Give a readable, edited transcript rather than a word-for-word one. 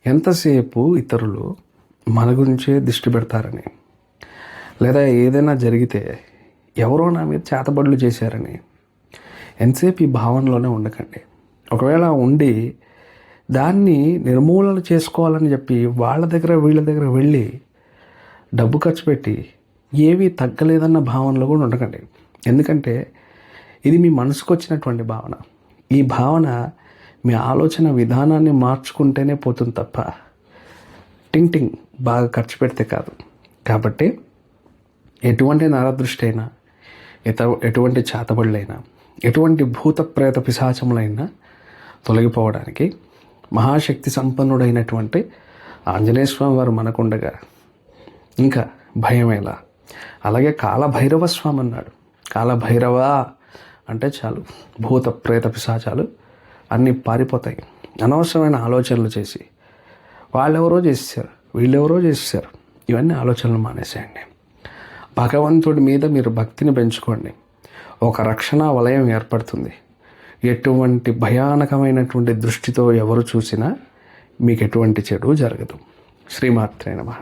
ఎంతసేపు ఇతరులు మన గురించే దృష్టి పెడతారని, లేదా ఏదైనా జరిగితే ఎవరో నా మీద చేతబడులు చేశారని ఎంతసేపు ఈ భావనలోనే ఉండకండి. ఒకవేళ ఉండి దాన్ని నిర్మూలన చేసుకోవాలని చెప్పి వాళ్ళ దగ్గర వీళ్ళ దగ్గర వెళ్ళి డబ్బు ఖర్చు పెట్టి ఏమీ తగ్గలేదన్న భావనలో కూడా ఉండకండి. ఎందుకంటే ఇది మీ మనసుకు వచ్చినటువంటి భావన. ఈ భావన మీ ఆలోచన విధానాన్ని మార్చుకుంటేనే పోతుంది తప్ప టింగ్ టింగ్ బాగా ఖర్చు పెడితే కాదు. కాబట్టి ఎటువంటి నరదృష్టి అయినా, ఎటువంటి చేతబడులైనా, ఎటువంటి భూత ప్రేత పిశాచములైనా తొలగిపోవడానికి మహాశక్తి సంపన్నుడైనటువంటి ఆంజనేయ స్వామి వారు మనకుండగా ఇంకా భయం ఎలా? అలాగే కాలభైరవ స్వామి అన్నాడు. కాలభైరవ అంటే చాలు భూత ప్రేత పిశాచాలు అన్నీ పారిపోతాయి. అనవసరమైన ఆలోచనలు చేసి వాళ్ళెవరో చేసేసారు, వీళ్ళెవరో చేసేసారు, ఇవన్నీ ఆలోచనలు మానేసేయండి. భగవంతుడి మీద మీరు భక్తిని పెంచుకోండి. ఒక రక్షణ వలయం ఏర్పడుతుంది. ఎటువంటి భయానకమైనటువంటి దృష్టితో ఎవరు చూసినా మీకు ఎటువంటి చెడు జరగదు. శ్రీమాత్రే నమః.